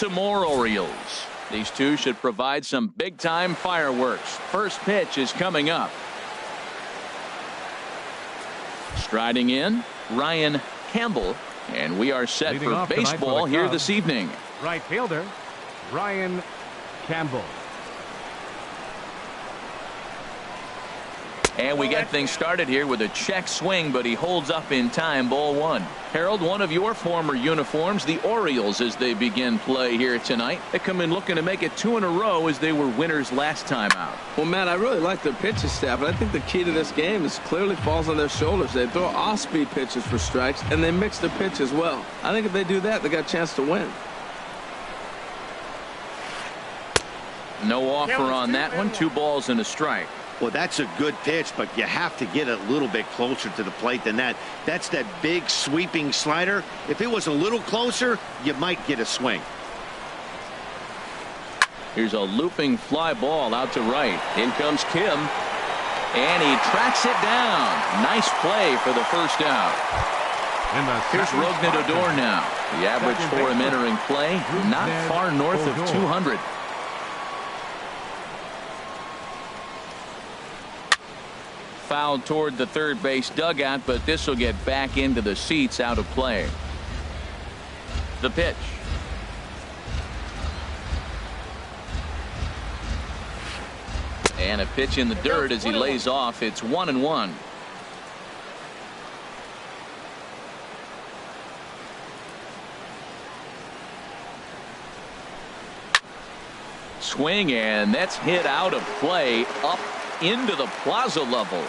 Baltimore Orioles. These two should provide some big-time fireworks. First pitch is coming up. Striding in, Ryan Campbell, and we are set for baseball here this evening. Right fielder, Ryan Campbell. And we get things started here with a check swing, but he holds up in time. Ball one. Harold, one of your former uniforms, the Orioles, as they begin play here tonight. They come in looking to make it 2 in a row as they were winners last time out. Well, Matt, I really like their pitching staff, and I think the key to this game is clearly falls on their shoulders. They throw off-speed pitches for strikes, and they mix the pitch as well. I think if they do that, they got a chance to win. No offer on that one. 2 balls and a strike. Well, that's a good pitch, but you have to get a little bit closer to the plate than that. That's that big sweeping slider. If it was a little closer, you might get a swing. Here's a looping fly ball out to right. In comes Kim, and he tracks it down. Nice play for the first out. Here's Rognadador now. The average for him entering play, not far north of 200. Fouled toward the third base dugout, but this will get back into the seats, out of play. The pitch. And a pitch in the dirt as he lays off. It's 1-1. Swing, and that's hit out of play up into the plaza level.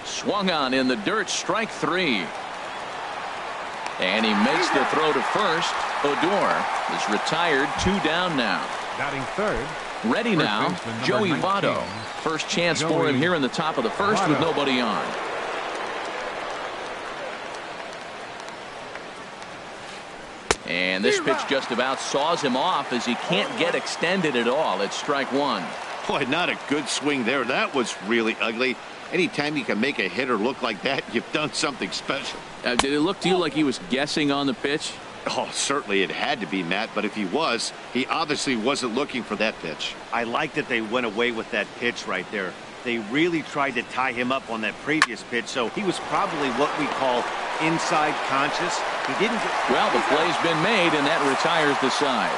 Swung on in the dirt, strike 3. And he makes the throw to first. Odor is retired, 2 down now. Batting third. Ready now, Joey Votto. First chance for him here in the top of the first with nobody on. And this pitch just about saws him off as he can't get extended at all. It's strike 1. Boy, not a good swing there. That was really ugly. Anytime you can make a hitter look like that, you've done something special. Did it look to you like he was guessing on the pitch? Oh, certainly it had to be, Matt, but if he was, he obviously wasn't looking for that pitch. I like that they went away with that pitch right there. They really tried to tie him up on that previous pitch, so he was probably what we call inside conscious. He didn't get... Well, the play's been made, and that retires the side.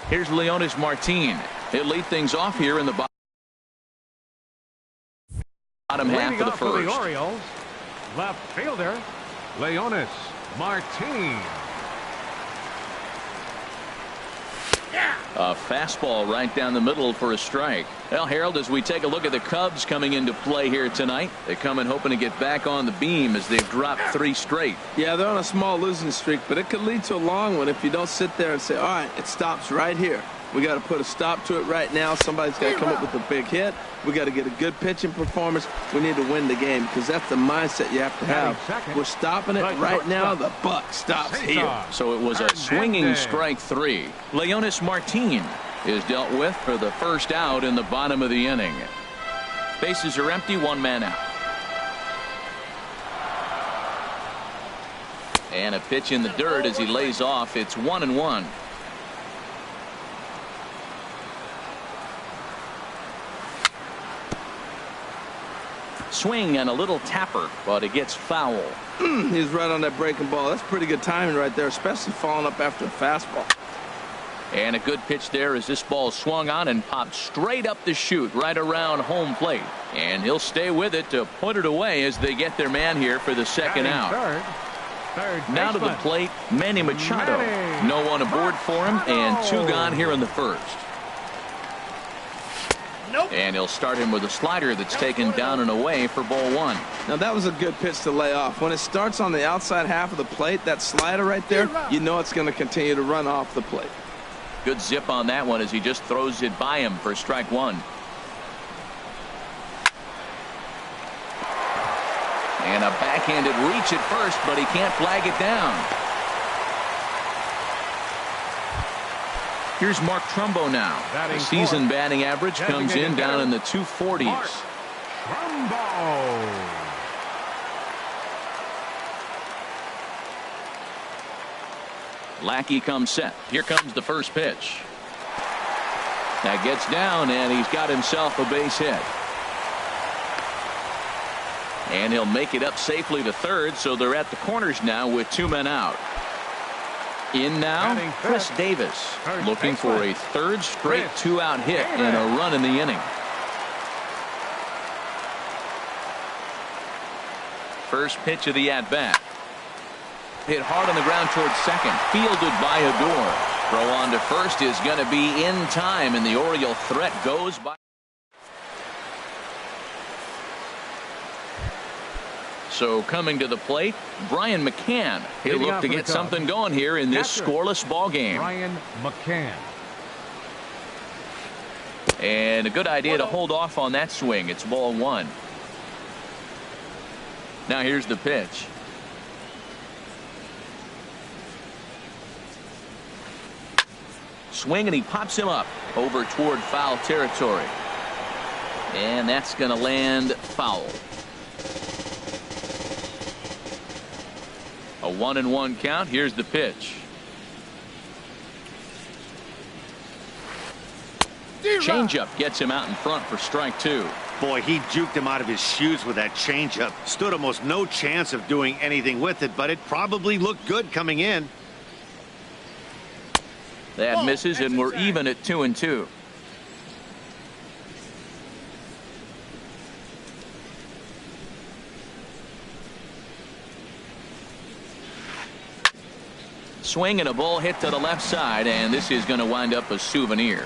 Here's Leonis Martin. He'll lead things off here in the bottom half of the first. For the Orioles, left fielder Leonis Martin. A fastball right down the middle for a strike. Well, Harold, as we take a look at the Cubs coming into play here tonight, they come in hoping to get back on the beam as they've dropped 3 straight. Yeah, they're on a small losing streak, but it could lead to a long one if you don't sit there and say, all right, it stops right here. We got to put a stop to it right now. Somebody's got to come up with a big hit. We got to get a good pitching performance. We need to win the game because that's the mindset you have to have. We're stopping it right now. The buck stops here. So it was a swinging strike 3. Leonis Martin is dealt with for the first out in the bottom of the inning. Bases are empty, 1 man out. And a pitch in the dirt as he lays off. It's 1-1. Swing and a little tapper, but it gets foul. He's right on that breaking ball. That's pretty good timing right there, especially following up after a fastball. And a good pitch there as this ball swung on and popped straight up the chute right around home plate. And he'll stay with it to put it away as they get their man here for the second out. Now to the plate, Manny Machado. No one aboard for him, and 2 gone here in the first. And he'll start him with a slider that's taken down and away for ball 1. Now that was a good pitch to lay off. When it starts on the outside half of the plate, that slider right there, you know it's going to continue to run off the plate. Good zip on that one as he just throws it by him for strike 1. And a backhanded reach at first, but he can't flag it down. Here's Mark Trumbo now. The season batting average comes in down in the 240s. Trumbo. Lackey comes set. Here comes the first pitch. That gets down, and he's got himself a base hit. And he'll make it up safely to third, so they're at the corners now with 2 men out. In now, Chris Davis, looking for a third straight 2-out hit and a run in the inning. First pitch of the at-bat. Hit hard on the ground towards second. Fielded by Adore. Throw on to first is going to be in time, and the Oriole threat goes by. So coming to the plate, Brian McCann. He'll look to get something going here in this scoreless ball game. Brian McCann. And a good idea to hold off on that swing. It's ball 1. Now here's the pitch. Swing, and he pops him up over toward foul territory. And that's going to land foul. A 1-1 count. Here's the pitch. Changeup gets him out in front for strike 2. Boy, he juked him out of his shoes with that changeup. Stood almost no chance of doing anything with it, but it probably looked good coming in. That misses, and we're even at 2-2. Swing and a ball hit to the left side, and this is going to wind up a souvenir.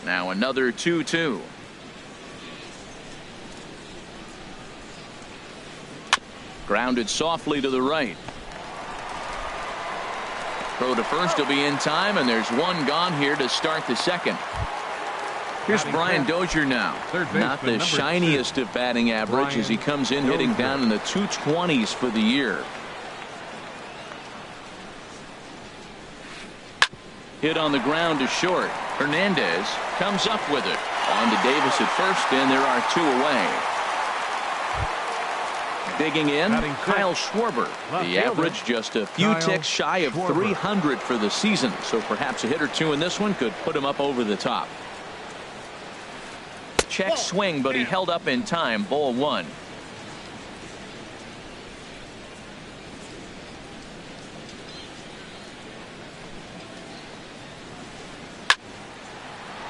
Now another 2-2. Grounded softly to the right. Throw to first will be in time, and there's one gone here to start the second. Here's Brian Dozier now. Not the shiniest of batting average as he comes in hitting down in the 220s for the year. Hit on the ground to short. Hernandez comes up with it. On to Davis at first, and there are 2 away. Digging in, Kyle Schwarber. The average just a few ticks shy of 300 for the season, so perhaps a hit or 2 in this one could put him up over the top. Check swing, but he held up in time. Ball 1.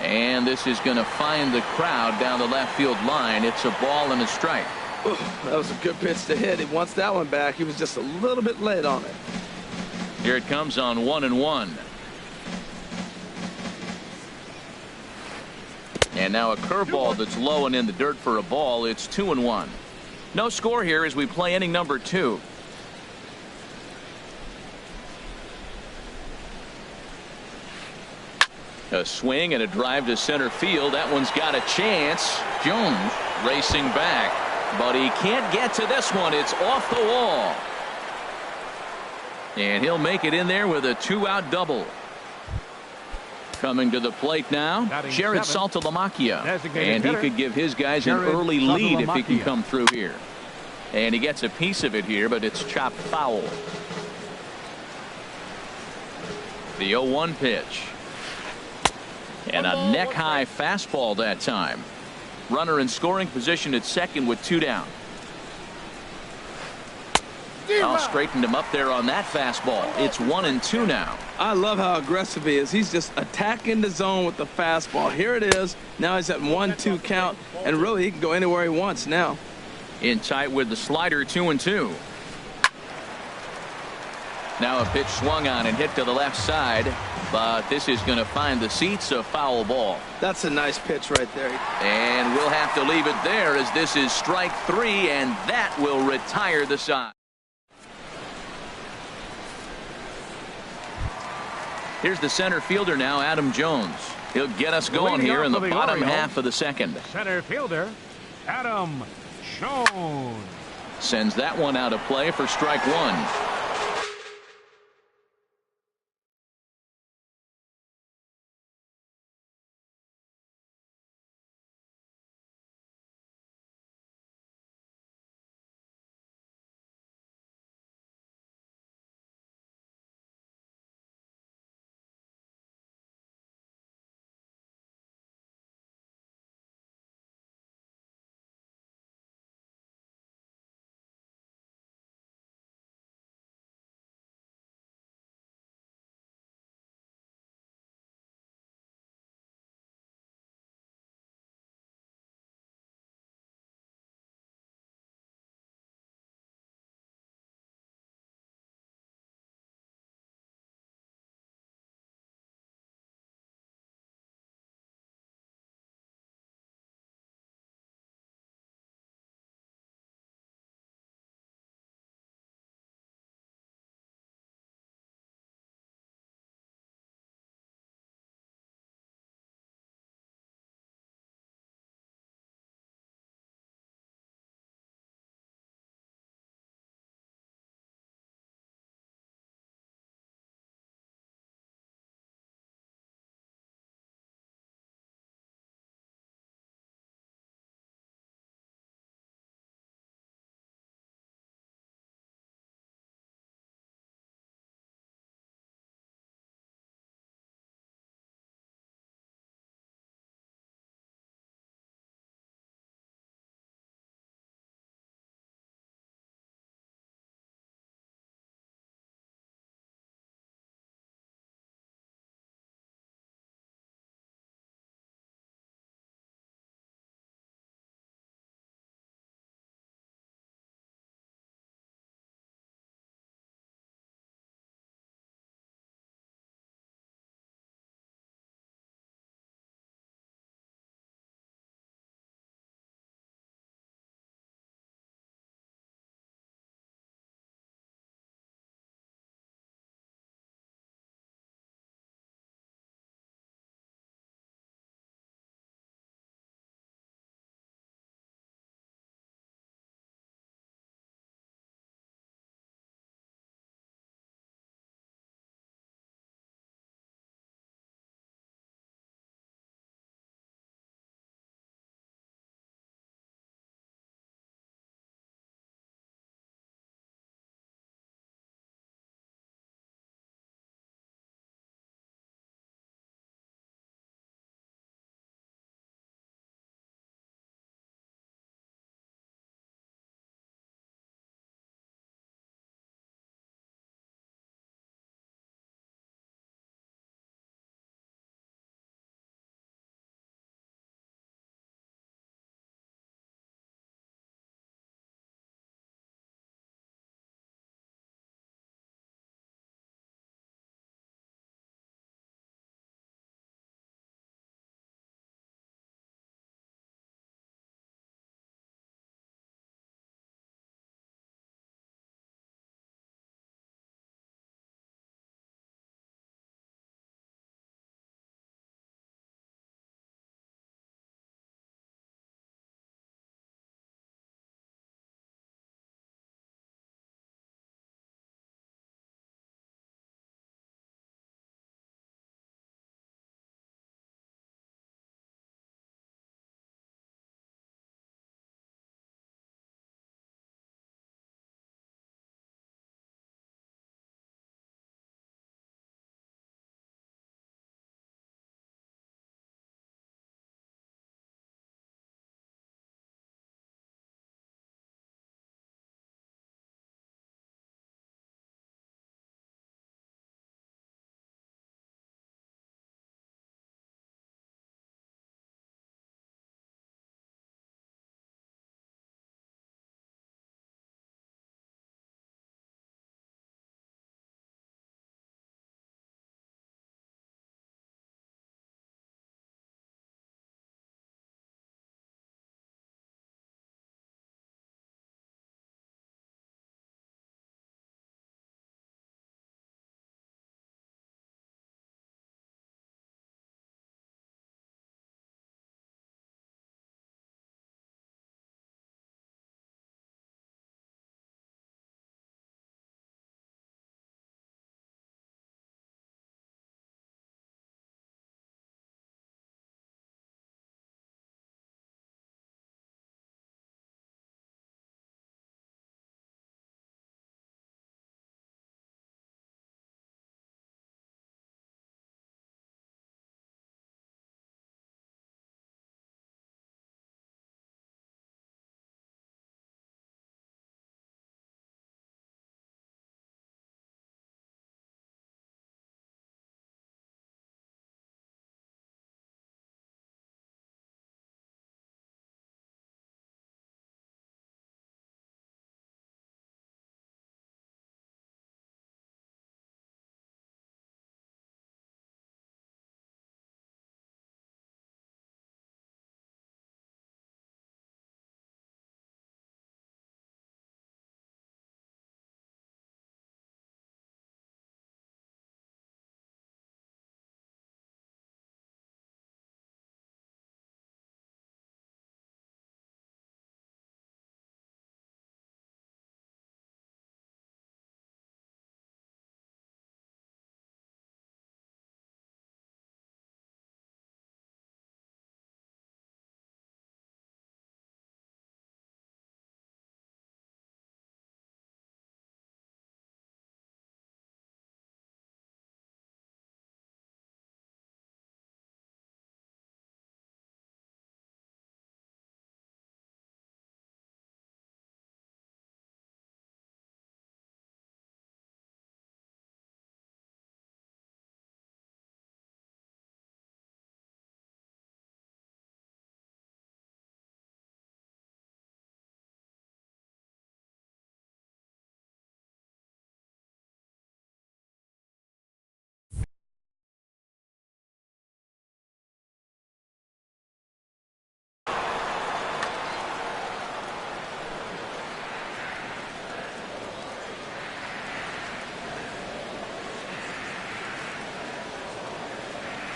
And this is going to find the crowd down the left field line. It's a ball and a strike. That was a good pitch to hit. He wants that one back. He was just a little bit late on it. Here it comes on 1-1. And now a curveball that's low and in the dirt for a ball. It's 2-1. No score here as we play inning number 2. A swing and a drive to center field. That one's got a chance. Jones racing back, but he can't get to this one. It's off the wall. And he'll make it in there with a 2-out double. Coming to the plate now, Jared Saltalamacchia. And he could give his guys an early lead if he can come through here. And he gets a piece of it here, but it's chopped foul. The 0-1 pitch. And a neck-high fastball that time. Runner in scoring position at second with 2 down. I'll straighten him up there on that fastball. It's 1-2 now. I love how aggressive he is. He's just attacking the zone with the fastball. Here it is. Now he's at 1-2 count, and really he can go anywhere he wants now. In tight with the slider, 2-2. Now a pitch swung on and hit to the left side, but this is going to find the seats. A foul ball. That's a nice pitch right there. And we'll have to leave it there as this is strike 3, and that will retire the side. Here's the center fielder now, Adam Jones. He'll get us going here in the bottom half of the second. Center fielder, Adam Jones. Sends that one out of play for strike 1.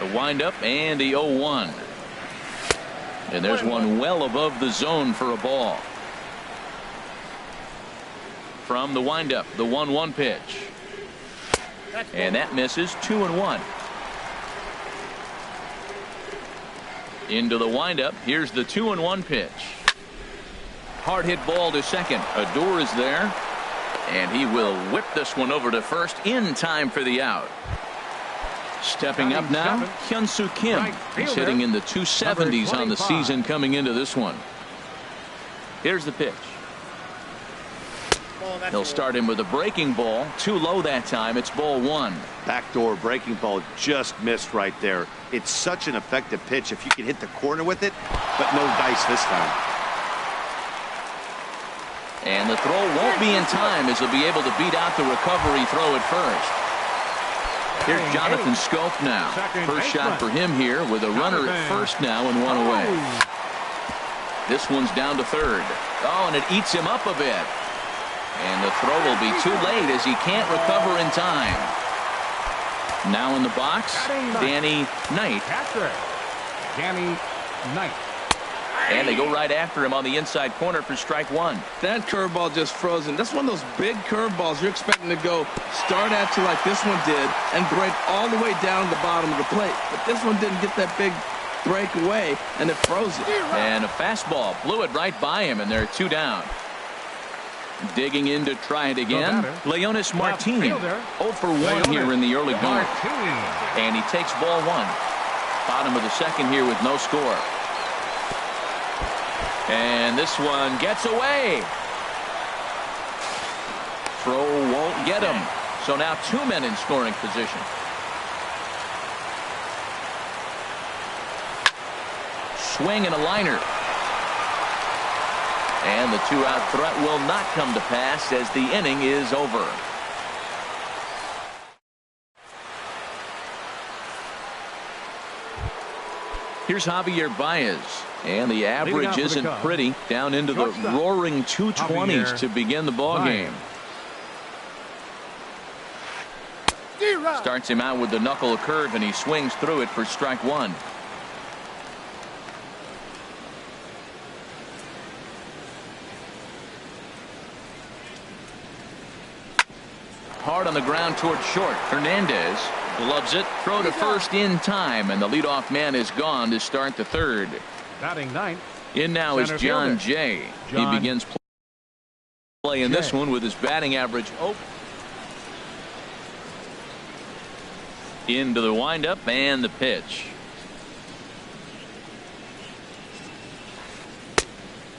The windup and the 0-1. And there's one well above the zone for a ball. From the windup, the 1-1 pitch. And that misses. 2-1. Into the windup. Here's the 2-1 pitch. Hard hit ball to second. Odor is there. And he will whip this one over to first in time for the out. Stepping up now, Hyun-Soo Kim. He's hitting in the 270s on the season coming into this one. Here's the pitch. He'll start him with a breaking ball. Too low that time. It's ball 1. Backdoor breaking ball just missed right there. It's such an effective pitch if you can hit the corner with it, but no dice this time. And the throw won't be in time as he'll be able to beat out the recovery throw at first. Here's Jonathan Scope now. First shot for him here with a runner at first now and one away. This one's down to third. Oh, and it eats him up a bit. And the throw will be too late as he can't recover in time. Now in the box, Danny Knight. Danny Knight. And they go right after him on the inside corner for strike 1. That curveball just frozen. That's one of those big curveballs you're expecting to go start at you like this one did and break all the way down the bottom of the plate. But this one didn't get that big break away, and it froze it. And a fastball blew it right by him, and they're 2 down. Digging in to try it again, Leonis Martin. 0 for 1 here in the early going. And he takes ball 1. Bottom of the second here with no score. And this one gets away. Throw won't get him. So now 2 men in scoring position. Swing and a liner. And the 2-out threat will not come to pass as the inning is over. Here's Javier Baez. And the average isn't pretty. Down into the roaring 220s to begin the ball game. Starts him out with the knuckle curve, and he swings through it for strike 1. Hard on the ground toward short. Hernandez gloves it. Throw to first in time, and the leadoff man is gone to start the third. Batting 9th. In now is John Jay. He begins playing this one with his batting average. Into the windup and the pitch.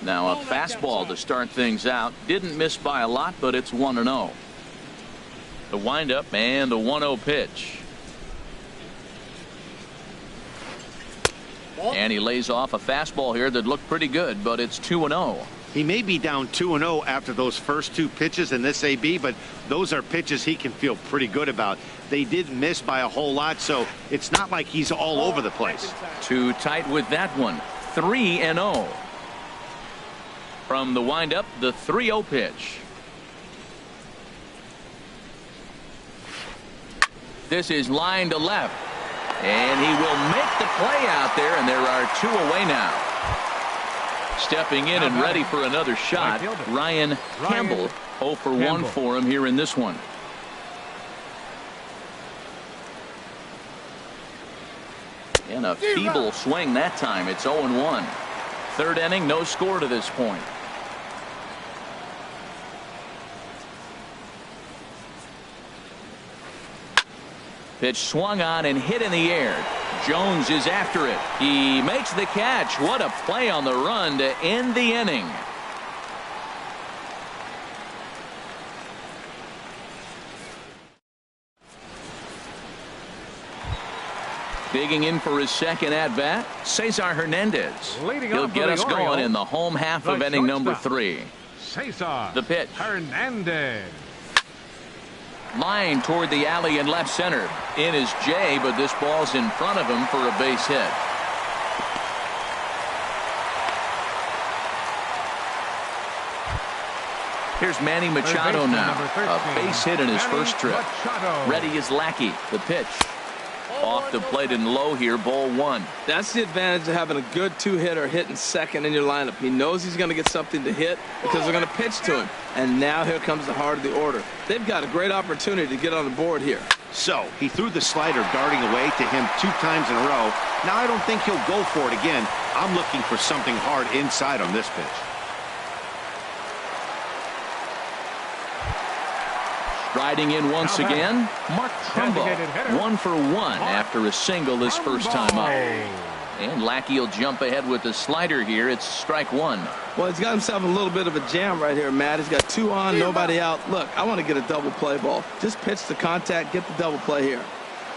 Now a fastball to start things out. Didn't miss by a lot, but it's 1-0. The windup and the 1-0 pitch. And he lays off a fastball here that looked pretty good, but it's 2-0. He may be down 2-0 after those first 2 pitches in this AB, but those are pitches he can feel pretty good about. They didn't miss by a whole lot, so it's not like he's all over the place. Too tight with that one. 3-0. From the windup, the 3-0 pitch. This is line to left. And he will make the play out there, and there are 2 away now. Stepping in and ready for another shot, Ryan Campbell. 0 for 1 for him here in this one. And a feeble swing that time. It's 0-1. Third inning, no score to this point. Pitch swung on and hit in the air. Jones is after it. He makes the catch. What a play on the run to end the inning. Digging in for his second at-bat, Cesar Hernandez. He'll get us going in the home half of inning number 3. Cesar The pitch. Hernandez. Line toward the alley in left center. In is Jay, but this ball's in front of him for a base hit. Here's Manny Machado now. A base hit in his first trip. Ready is Lackey. The pitch. Off the plate and low here, ball one. That's the advantage of having a good two-hitter hitting second in your lineup. He knows he's going to get something to hit because they're going to pitch to him. And now here comes the heart of the order. They've got a great opportunity to get on the board here. So he threw the slider darting away to him 2 times in a row. Now I don't think he'll go for it again. I'm looking for something hard inside on this pitch. Striding in once again, Mark Trumbo, 1 for 1 after a single his first time up. And Lackey will jump ahead with the slider here. It's strike 1. Well, he's got himself a little bit of a jam right here, Matt. He's got 2 on, nobody out. Look, I want to get a double play ball. Just pitch the contact, get the double play here.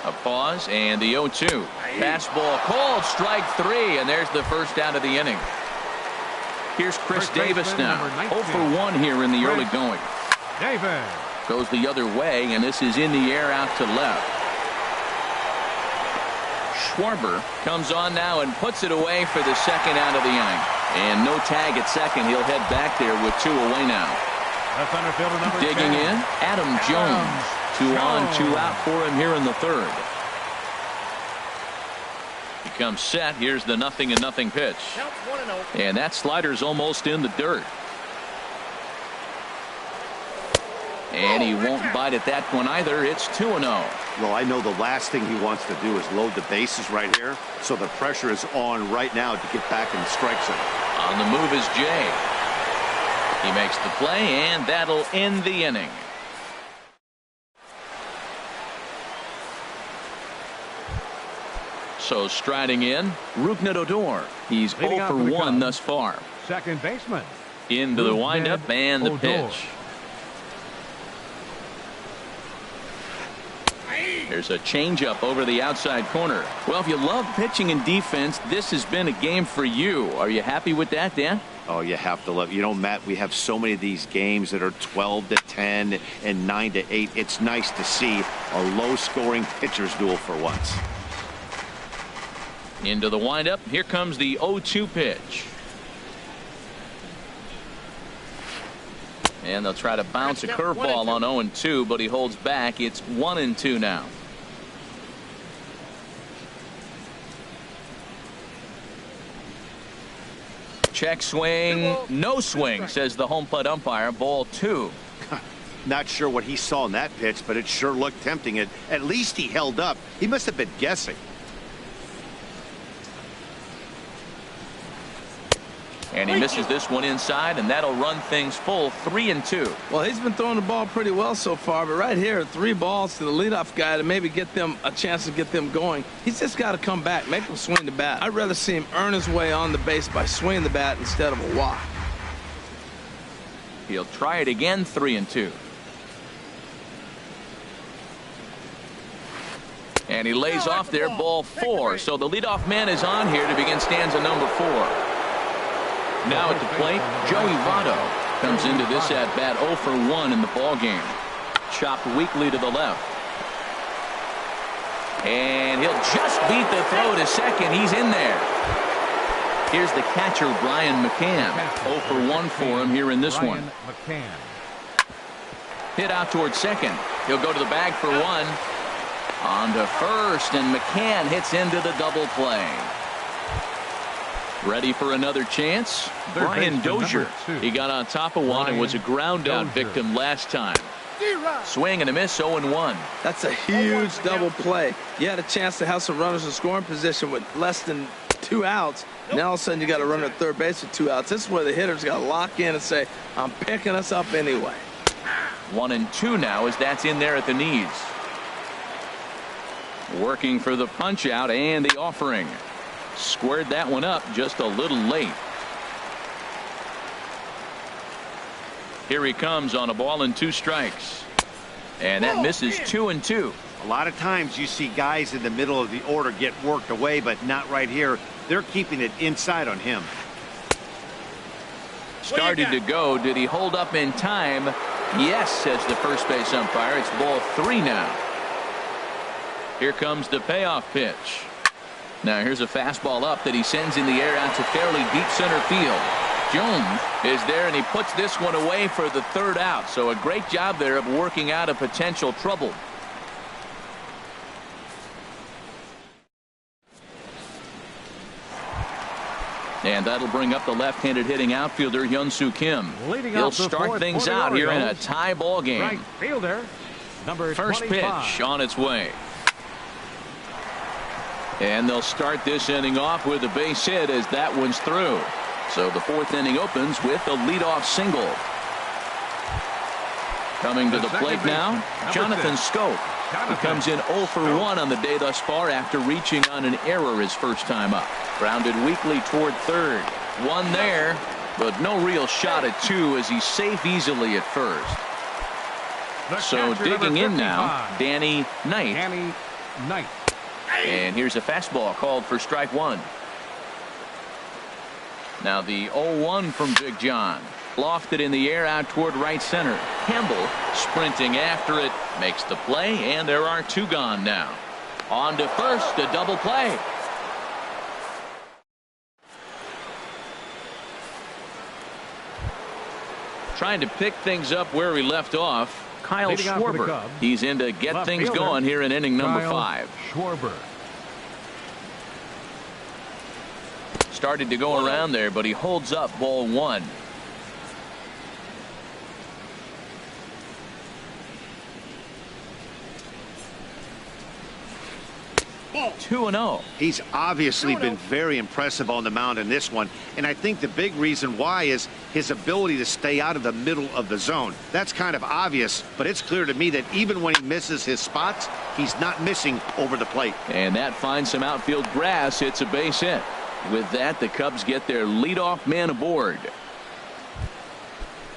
A pause and the 0-2. Fastball called, strike 3, and there's the first out of the inning. Here's Chris Davis now, 0 for 1 here in the early going. Davis goes the other way, and this is in the air out to left. Schwarber comes on now and puts it away for the second out of the inning. And no tag at second. He'll head back there with 2 away now. Digging in, Adam Jones. 2 on, 2 out for him here in the third. He comes set. Here's the 0-0 pitch. And that slider's almost in the dirt. And he won't bite at that one either. It's 2-0. Well, I know the last thing he wants to do is load the bases right here. So the pressure is on right now to get back in the strike zone. On the move is Jay. He makes the play, and that'll end the inning. So striding in, Rougned Odor. He's 0 for 1 thus far. Second baseman. Into the windup and the pitch. There's a changeup over the outside corner. Well, if you love pitching and defense, this has been a game for you. Are you happy with that, Dan? Oh, you have to love. You know, Matt, we have so many of these games that are 12-10 and 9-8. It's nice to see a low-scoring pitcher's duel for once. Into the windup. Here comes the 0-2 pitch. And they'll try to bounce a curveball on 0-2, but he holds back. It's 1-2 now. Check swing, no swing, says the home plate umpire. Ball 2. Not sure what he saw in that pitch, but it sure looked tempting. At least he held up. He must have been guessing. And he misses this one inside, and that'll run things full. 3-2. Well, he's been throwing the ball pretty well so far, but right here, 3 balls to the leadoff guy to maybe get them a chance to get them going. He's just got to come back, make them swing the bat. I'd rather see him earn his way on the base by swinging the bat instead of a walk. He'll try it again. 3-2. And he lays off there. Ball 4. So the leadoff man is on here to begin stanza number 4. Now at the plate, Joey Votto comes into this at-bat 0 for 1 in the ballgame. Chopped weakly to the left. And he'll just beat the throw to second. He's in there. Here's the catcher, Brian McCann. 0 for 1 for him here in this one. Hit out towards second. He'll go to the bag for 1. On to first, and McCann hits into the double play. Ready for another chance? Brian Dozier. He got on top of one and was a ground out victim last time. Swing and a miss. 0-1. That's a huge double play. You had a chance to have some runners in scoring position with less than 2 outs. Now all of a sudden you got a runner at third base with 2 outs. This is where the hitter's got to lock in and say, I'm picking us up anyway. 1-2 now as that's in there at the knees. Working for the punch out and the offering. Squared that one up just a little late. Here he comes on a ball and 2 strikes. And that misses. 2-2. A lot of times you see guys in the middle of the order get worked away, but not right here. They're keeping it inside on him. Started to go. Did he hold up in time? Yes, says the first base umpire. It's ball 3 now. Here comes the payoff pitch. Now here's a fastball up that he sends in the air out to fairly deep center field. Jones is there, and he puts this one away for the 3rd out. So a great job there of working out a potential trouble. And that'll bring up the left-handed hitting outfielder Hyun-Soo Kim. He'll start things out here in a tie ball game. Right fielder, number First 25. pitch on its way. And they'll start this inning off with a base hit as that one's through. So the fourth inning opens with a leadoff single. Coming to the plate now, Jonathan Schoop. He comes in 0 for 1 on the day thus far after reaching on an error his first time up. Grounded weakly toward third. One there, but no real shot at two as he's safe easily at first. So digging in now, Danny Knight. And here's a fastball called for strike one. Now the 0-1 from Big John. Lofted in the air out toward right center. Campbell sprinting after it, makes the play, and there are two gone now. On to first, a double play. Trying to pick things up where we left off. Kyle Schwarber. He's in to get Left things fielder, going here in inning number Kyle 5. Schwarber. Started to go around there, but he holds up ball 1. Ball. 2-0. He's obviously been very impressive on the mound in this one, and I think the big reason why is his ability to stay out of the middle of the zone. That's kind of obvious, but it's clear to me that even when he misses his spots, he's not missing over the plate. And that finds some outfield grass. It's a base hit. With that, the Cubs get their leadoff man aboard.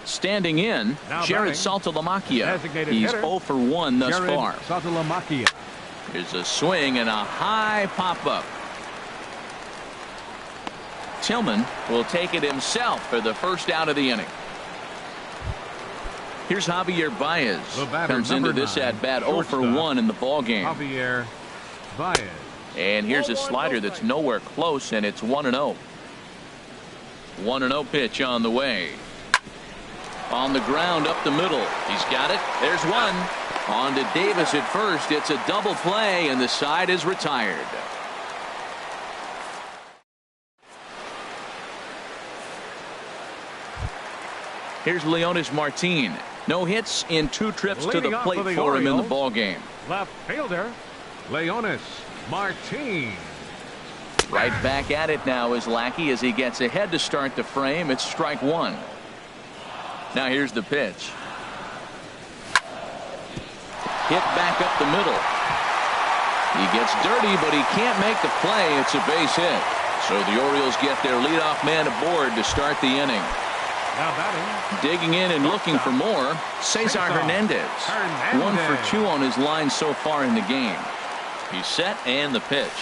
Standing in, Now Jared batting, Saltalamacchia. designated He's hitter, 0 for 1 thus Jared far. Saltalamacchia. There's a swing and a high pop-up. Tillman will take it himself for the first out of the inning. Here's Javier Baez. The batter, Comes into number this 9, at-bat 0 for shortstop, 1 in the ball game. Javier Baez. And here's a slider that's nowhere close, and it's 1-0. 1-0 pitch on the way. On the ground up the middle. He's got it. There's one. On to Davis at first. It's a double play, and the side is retired. Here's Leonis Martin. No hits in 2 trips to the Leading off plate for the for him in the Orioles, ball game. Left fielder, Leonis Martin. Right back at it now is Lackey as he gets ahead to start the frame. It's strike one. Now here's the pitch. Hit back up the middle. He gets dirty, but he can't make the play. It's a base hit. So the Orioles get their leadoff man aboard to start the inning. Now batting, Digging in and looking for more, Cesar Hernandez. 1 for 2 on his line so far in the game. He's set and the pitch.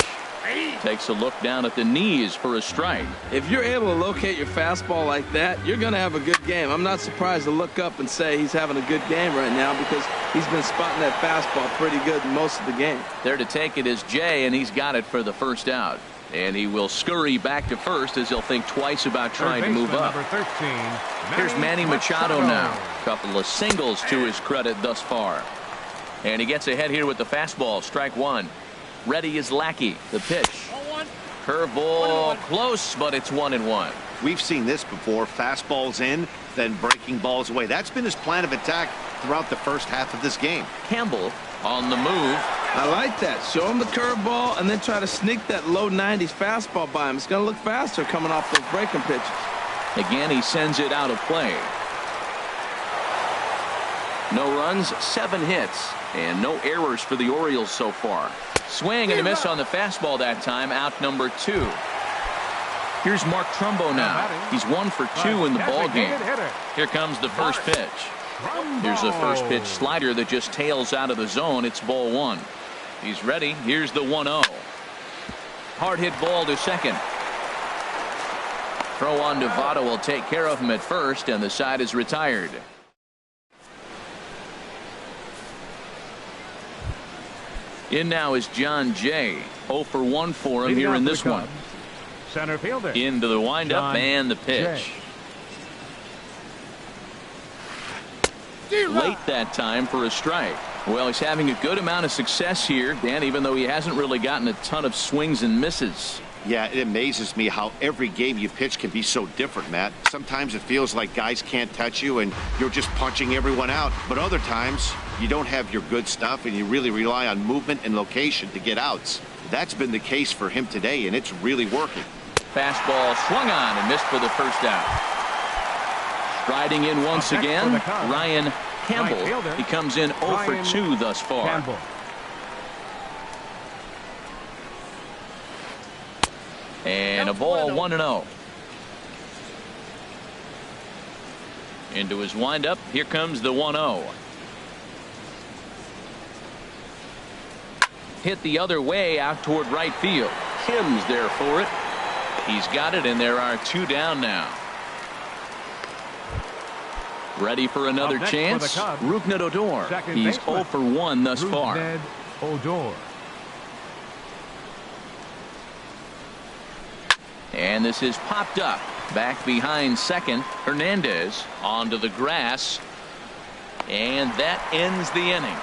Takes a look down at the knees for a strike. If you're able to locate your fastball like that, you're going to have a good game. I'm not surprised to look up and say he's having a good game right now because he's been spotting that fastball pretty good most of the game. There to take it is Jay, and he's got it for the first out. And he will scurry back to first as he'll think twice about trying to move up. number 13, Here's Manny Machado now. Couple of singles to his credit thus far. And he gets ahead here with the fastball. Strike one. Ready is Lackey. The pitch. Curveball close, but it's 1-1. We've seen this before. Fastballs in, then breaking balls away. That's been his plan of attack throughout the first half of this game. Campbell on the move. I like that. Show him the curveball and then try to sneak that low 90s fastball by him. It's going to look faster coming off those breaking pitches. Again, he sends it out of play. No runs, 7 hits, and no errors for the Orioles so far. Swing and a miss on the fastball that time. Out number 2. Here's Mark Trumbo now. He's 1 for 2 in the ball game. Here comes the first pitch. Here's the first pitch slider that just tails out of the zone. It's ball 1. He's ready. Here's the 1-0. Hard hit ball to second. Throw on to Votto will take care of him at first, and the side is retired. In now is John Jay. 0 for 1 for him here in this one. Center fielder. Into the windup and the pitch. Late that time for a strike. Well, he's having a good amount of success here, Dan, even though he hasn't really gotten a ton of swings and misses. Yeah, it amazes me how every game you pitch can be so different, Matt. Sometimes it feels like guys can't touch you and you're just punching everyone out. But other times, you don't have your good stuff and you really rely on movement and location to get outs. That's been the case for him today, and it's really working. Fastball swung on and missed for the first out. Striding in once again, Ryan Campbell. He comes in 0 for 2 thus far. Campbell. And a ball 1-0. Into his windup. Here comes the 1-0. Hit the other way out toward right field. Kim's there for it. He's got it, and there are 2 down now. Ready for another chance. Rougned Odor. He's 0 for 1 thus far. Odor. And this is popped up. Back behind second. Hernandez onto the grass. And that ends the inning.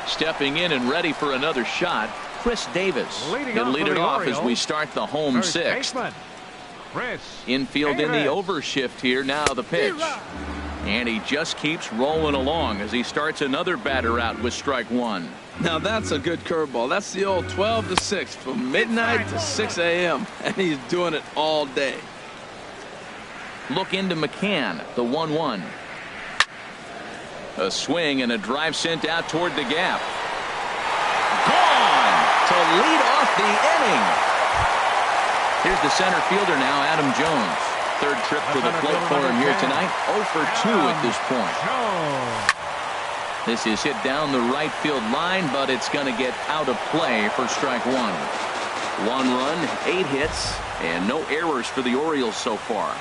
Stepping in and ready for another shot, Chris Davis. He'll lead it off as we start the home sixth. Infield in the overshift here. Now the pitch. And he just keeps rolling along as he starts another batter out with strike 1. Now that's a good curveball. That's the old 12 to 6 from midnight to 6 a.m. and he's doing it all day. Look into McCann, the 1-1. A swing and a drive sent out toward the gap. Gone to lead off the inning. Here's the center fielder now, Adam Jones. Third trip to the plate for him here tonight. 0 for 2 at this point. This is hit down the right field line, but it's going to get out of play for strike 1. 1 run, 8 hits, and no errors for the Orioles so far.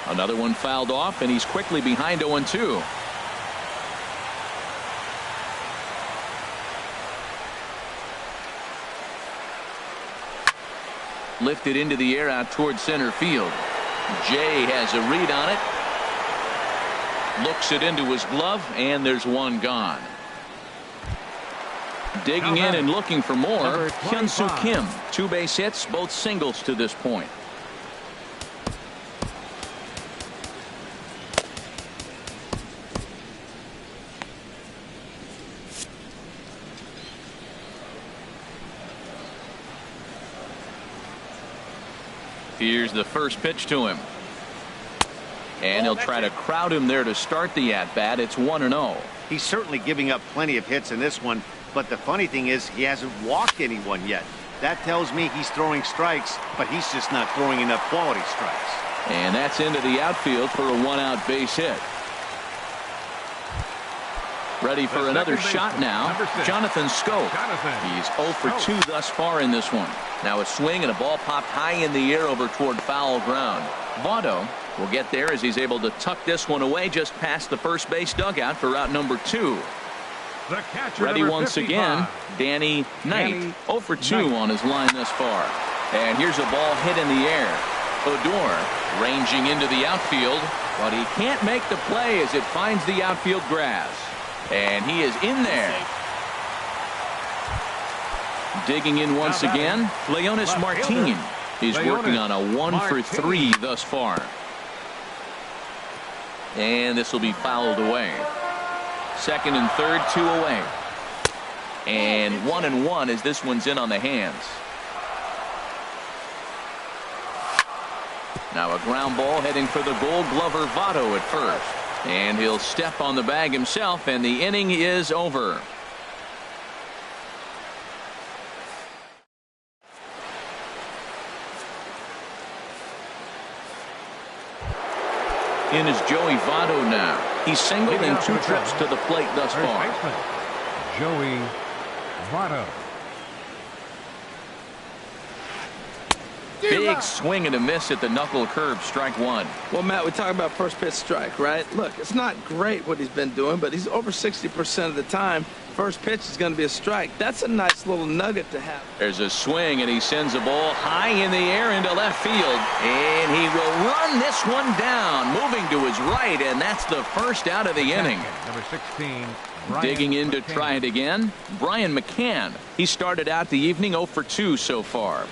Another one fouled off, and he's quickly behind 0-2. Lifted into the air out toward center field. Jay has a read on it. Looks it into his glove, and there's 1 gone. Digging in and looking for more, Hyun-Soo Kim. 2 base hits, both singles to this point. Here's the first pitch to him. And he'll try to crowd him there to start the at-bat. It's 1-0. He's certainly giving up plenty of hits in this one, but the funny thing is he hasn't walked anyone yet. That tells me he's throwing strikes, but he's just not throwing enough quality strikes. And that's into the outfield for a 1-out base hit. Ready for another shot now, Jonathan Schoop. He's 0 for 2 thus far in this one. Now a swing and a ball popped high in the air over toward foul ground. Votto will get there as he's able to tuck this one away just past the first base dugout for out number 2. Ready once again, Danny Knight. 0 for 2 on his line thus far. And here's a ball hit in the air. Odor ranging into the outfield, but he can't make the play as it finds the outfield grass. And he is in there. Digging in once again, Leonis Martin. He's working on a 1 for 3 thus far. And this will be fouled away. Second and third, 2 away. And 1-1 as this one's in on the hands. Now a ground ball heading for the Gold Glover Votto at first. And he'll step on the bag himself, and the inning is over. In is Joey Votto now. He's singled in 2 trips to the plate thus far. Joey Votto. Big swing and a miss at the knuckle curve, strike one. Well, Matt, we talk about first pitch strike, right? Look, it's not great what he's been doing, but he's over 60% of the time. First pitch is going to be a strike. That's a nice little nugget to have. There's a swing, and he sends a ball high in the air into left field. And he will run this one down, moving to his right, and that's the first out of the inning. Number 16. Digging in to try it again, Brian McCann. He started out the evening 0 for 2 so far.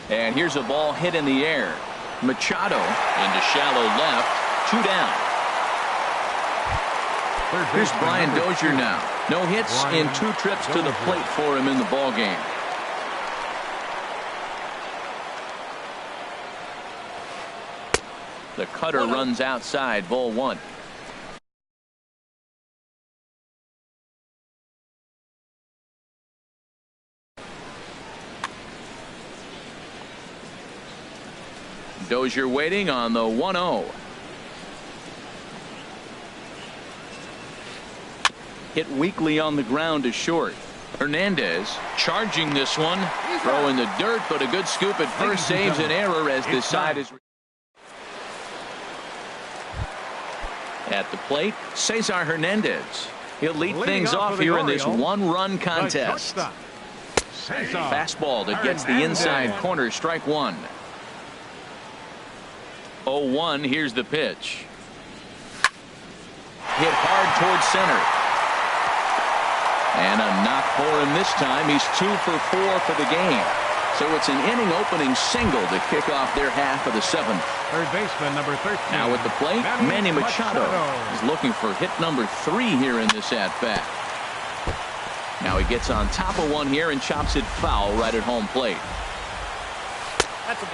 And here's a ball hit in the air. Machado into shallow left, 2 down. Here's Brian Dozier now. No hits in 2 trips to the plate for him in the ball game. The cutter runs outside, ball 1. Dozier waiting on the 1-0. Hit weakly on the ground to short. Hernandez charging this one. Throw in the dirt, but a good scoop at first saves an error as this side is. At the plate, Cesar Hernandez. He'll lead things off here in this 1-run contest. Fastball that gets the inside corner, strike 1. 0-1, here's the pitch. Hit hard towards center. And a knock for him this time. He's 2 for 4 for the game. So it's an inning opening single to kick off their half of the 7th. Third baseman, number 13. Now at the plate, Manny Machado is looking for hit number 3 here in this at-bat. Now he gets on top of one here and chops it foul right at home plate.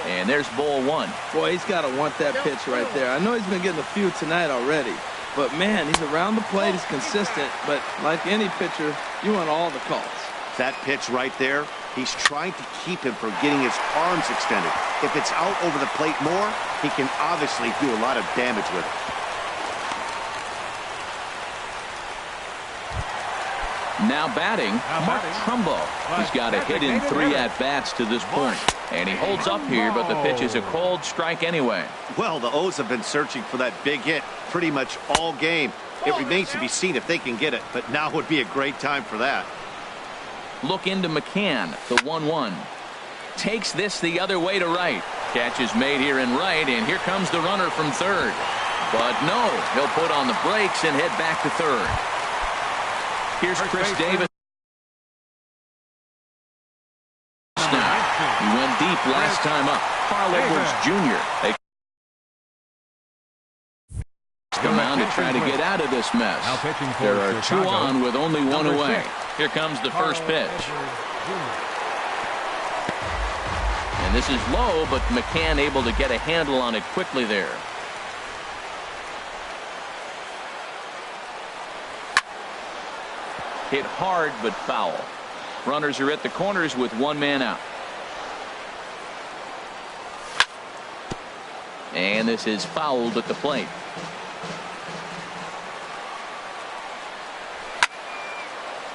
And there's ball 1. Boy, he's got to want that pitch right there. I know he's been getting a few tonight already, but man, he's around the plate, he's consistent, but like any pitcher, you want all the calls. That pitch right there, he's trying to keep him from getting his arms extended. If it's out over the plate more, he can obviously do a lot of damage with it. Now batting, Mark Trumbo. He's got a hit in 3 at-bats to this point. And he holds up here, but the pitch is a cold strike anyway. Well, the O's have been searching for that big hit pretty much all game. It remains to be seen if they can get it, but now would be a great time for that. Look into McCann, the 1-1. Takes this the other way to right. Catch is made here in right, and here comes the runner from third. But no, he'll put on the brakes and head back to third. Here's Chris Davis. He went deep last time up. Carl Edwards Jr. They come out to try to get out of this mess. There are 2 on with only 1 away. Here comes the first pitch. And this is low, but McCann able to get a handle on it quickly there. Hit hard but foul. Runners are at the corners with 1 man out. And this is fouled at the plate.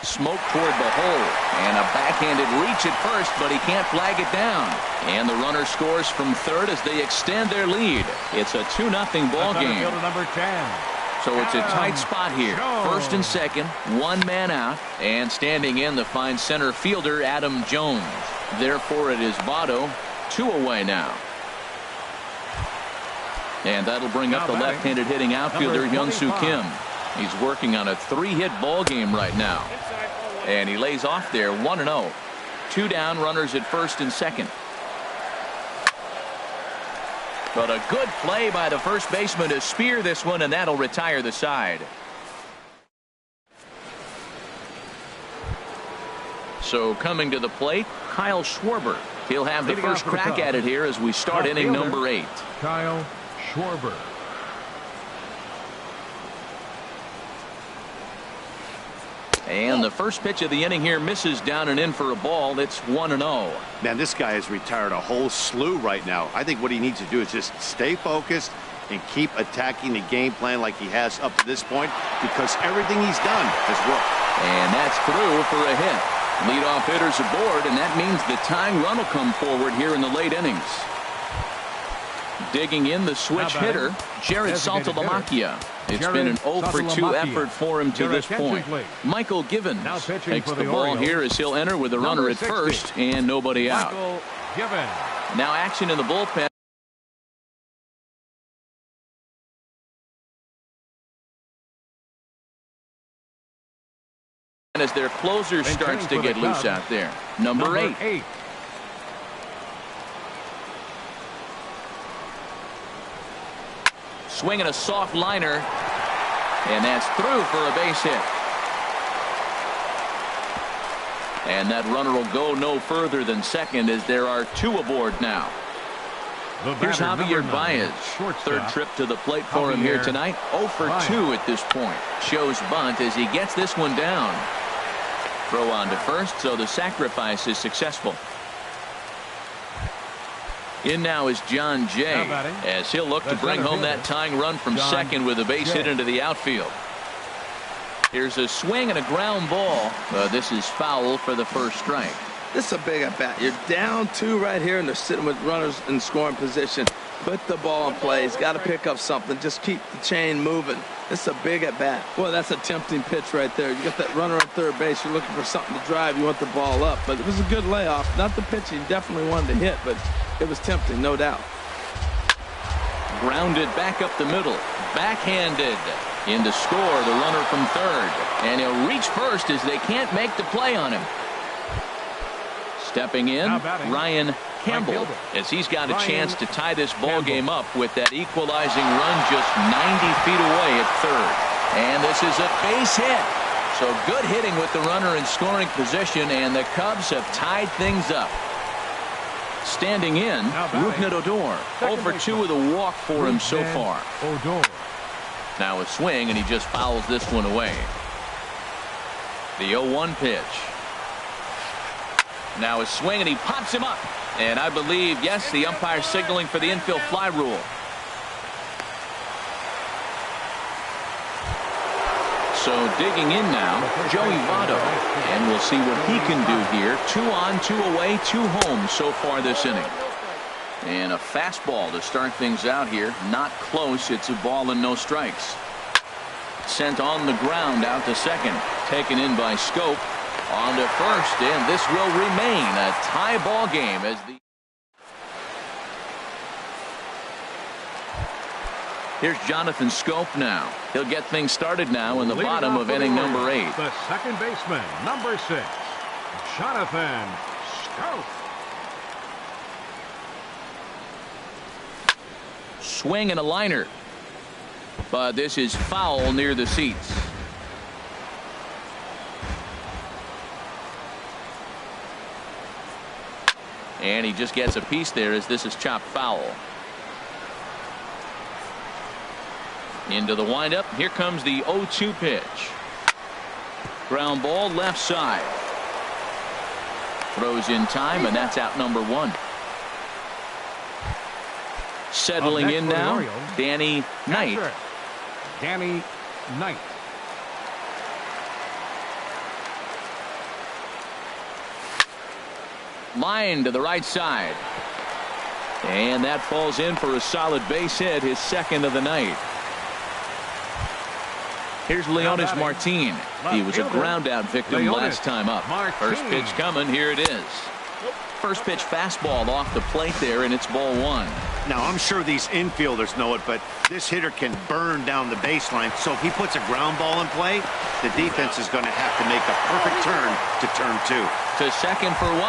Smoke toward the hole, and a backhanded reach at first, but he can't flag it down. And the runner scores from third as they extend their lead. It's a 2-0 ball game. Number 10. So it's a tight spot here. First and second, 1 man out, and standing in the fine center fielder Adam Jones. Therefore, it is Votto, 2 away now. And that'll bring up the left-handed hitting outfielder Hyun-Soo Kim. He's working on a 3-hit ball game right now. And he lays off there 1-0. 2 down, runners at first and second. But a good play by the first baseman to spear this one, and that'll retire the side. So coming to the plate, Kyle Schwarber. He'll have the first crack at it here as we start inning number 8. Kyle Schwarber. And the first pitch of the inning here misses down and in for a ball. It's 1-0. Man, this guy has retired a whole slew right now. I think what he needs to do is just stay focused and keep attacking the game plan like he has up to this point, because everything he's done has worked. And that's through for a hit. Leadoff hitters aboard, and that means the tying run will come forward here in the late innings. Digging in the switch hitter, Jared Saltalamacchia. It's been an 0 for 2 effort for him to this point. Michael Givens takes the ball here as he'll enter with a runner at first and nobody out. Now action in the bullpen. As their closer starts to get loose out there. Number 8. Swinging a soft liner, and that's through for a base hit. And that runner will go no further than second as there are 2 aboard now. Here's Javier Baez. Third trip to the plate for him here tonight. 0 for 2 at this point. Shows bunt as he gets this one down. Throw on to first, so the sacrifice is successful. In now is John Jay as he'll look to bring home that tying run from second with a base hit into the outfield. Here's a swing and a ground ball. This is foul for the first strike. This is a big at bat. You're down 2 right here, and they're sitting with runners in scoring position. Put the ball in play. He's got to pick up something. Just keep the chain moving. This is a big at bat. Boy, that's a tempting pitch right there. You got that runner on third base. You're looking for something to drive. You want the ball up, but it was a good layoff. Not the pitch he definitely wanted to hit, but it was tempting, no doubt. Grounded back up the middle. Backhanded. In to score the runner from third. And he'll reach first as they can't make the play on him. Stepping in, Ryan Campbell, as he's got a chance to tie this ball game up with that equalizing run just 90 feet away at third. And this is a base hit. So good hitting with the runner in scoring position, and the Cubs have tied things up. Standing in, Rougned Odor. 0 for 2 with a walk for him so far. Now a swing, and he just fouls this one away. The 0-1 pitch. Now a swing, and he pops him up. And I believe, yes, the umpire signaling for the infield fly rule. So digging in now, Joey Votto. And we'll see what he can do here. 2 on, 2 away, 2 home so far this inning. And a fastball to start things out here. Not close. It's a ball and no strikes. Sent on the ground out to second. Taken in by Scope. On to first, and this will remain a tie ball game as the. Here's Jonathan Scope now. He'll get things started now in the bottom of inning number 8. The second baseman, number 6, Jonathan Scope. Swing and a liner. But this is foul near the seats. And he just gets a piece there as this is chopped foul. Into the windup. Here comes the 0-2 pitch. Ground ball left side. Throws in time, and that's out number 1. Settling in now, Danny Knight. Danny Knight. Line to the right side. And that falls in for a solid base hit, his second of the night. Here's Leonis Martin. He was a ground out victim last time up. First pitch coming. Here it is. First pitch fastball off the plate there, and it's ball 1. Now, I'm sure these infielders know it, but this hitter can burn down the baseline. So if he puts a ground ball in play, the defense is going to have to make a perfect turn to turn 2. To second for 1,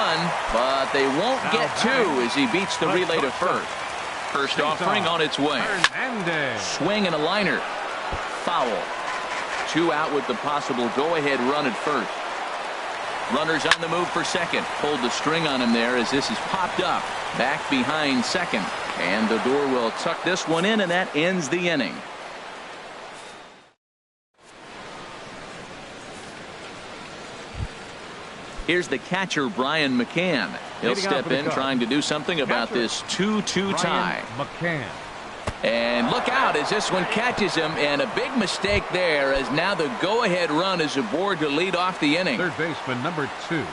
but they won't get 2 as he beats the relay to first. First offering on its way. Swing and a liner. Foul. 2 out with the possible go-ahead run at first. Runners on the move for second. Pulled the string on him there as this is popped up. Back behind second. And the door will tuck this one in, and that ends the inning. Here's the catcher, Brian McCann. He'll step in trying to do something about this 2-2 tie. McCann. And look out as this one catches him, and a big mistake there, as now the go-ahead run is aboard to lead off the inning. Third baseman number 2,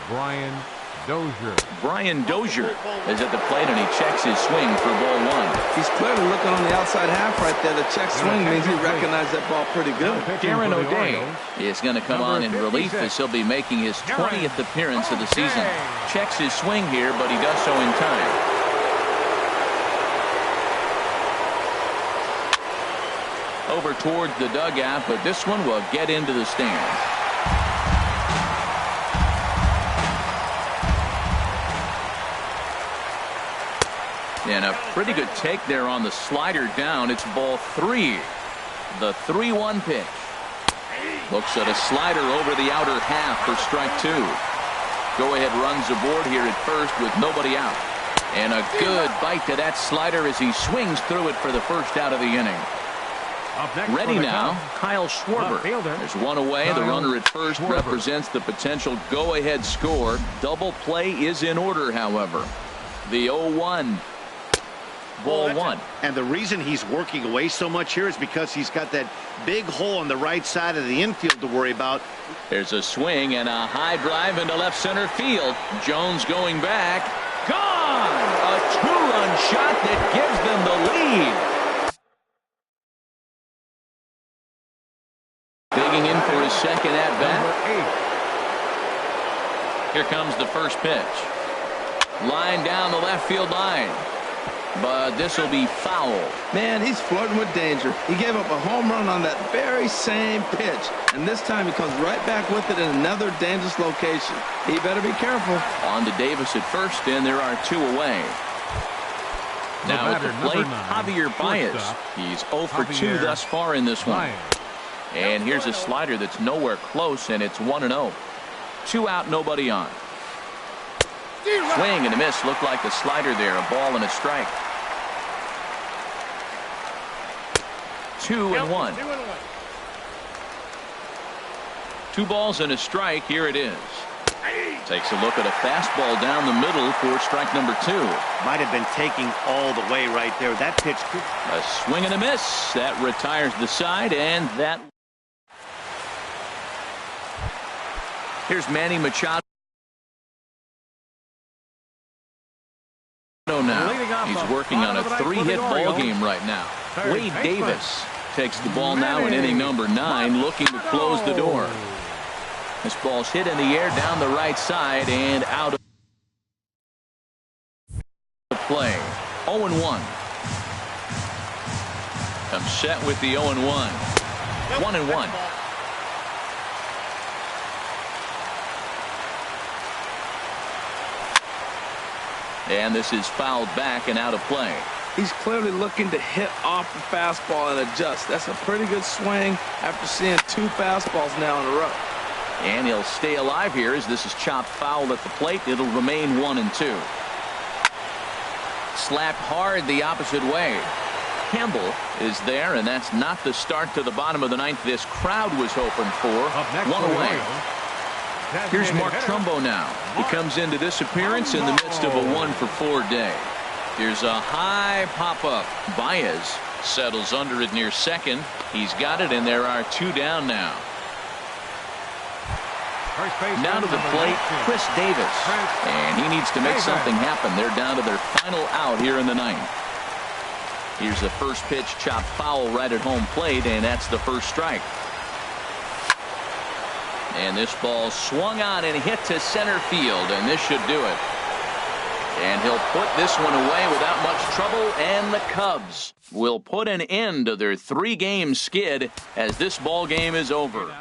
Brian Dozier. Brian Dozier is at the plate, and he checks his swing for ball 1. He's clearly looking on the outside half right there. The check swing means he recognized that ball pretty good. Darren O'Day is going to come on in relief as he'll be making his 20th appearance of the season. Checks his swing here, but he does so in time. Over towards the dugout, but this one will get into the stands. And a pretty good take there on the slider down. It's ball 3. The 3-1 pitch. Looks at a slider over the outer half for strike 2. Go ahead runs aboard here at first with nobody out. And a good bite to that slider as he swings through it for the first out of the inning. Ready now, Kyle Schwarber. There's one away. The runner at first represents the potential go-ahead score. Double play is in order, however. The 0-1. Ball 1. And the reason he's working away so much here is because he's got that big hole on the right side of the infield to worry about. There's a swing and a high drive into left center field. Jones going back. Gone! A 2-run shot that gives them the lead. Digging in for his second at-bat. Here comes the first pitch. Line down the left field line. But this will be foul. Man, he's flirting with danger. He gave up a home run on that very same pitch. And this time he comes right back with it in another dangerous location. He better be careful. On to Davis at first, and there are 2 away. Now at the plate, Javier Baez. He's 0 for 2 thus far in this one. And here's a slider that's nowhere close, and it's 1-0. 2 out, nobody on. Swing and a miss. Looked like the slider there. A ball and a strike. 2-1. 2 balls and a strike. Here it is. Takes a look at a fastball down the middle for strike number 2. Might have been taking all the way right there. That pitch. A swing and a miss. That retires the side, and that. Here's Manny Machado. Now he's working on a 3-hit ball game right now. Wade Davis takes the ball now in inning number 9, looking to close the door. This ball's hit in the air down the right side and out of play. 0-1. I'm set with the 0-1. 1-1. And this is fouled back and out of play. He's clearly looking to hit off the fastball and adjust. That's a pretty good swing after seeing 2 fastballs now in a row. And he'll stay alive here as this is chopped foul at the plate. It'll remain 1-2. Slapped hard the opposite way. Campbell is there, and that's not the start to the bottom of the 9th this crowd was hoping for. 1 away. Here's Mark Trumbo now. He comes into this appearance in the midst of a 1-for-4 day. Here's a high pop-up. Baez settles under it near second. He's got it, and there are 2 down now. Now to the plate, Chris Davis. And he needs to make something happen. They're down to their final out here in the 9th. Here's the first pitch, chopped foul right at home plate, and that's the first strike. And this ball swung on and hit to center field, and this should do it. And he'll put this one away without much trouble, and the Cubs will put an end to their 3-game skid as this ball game is over.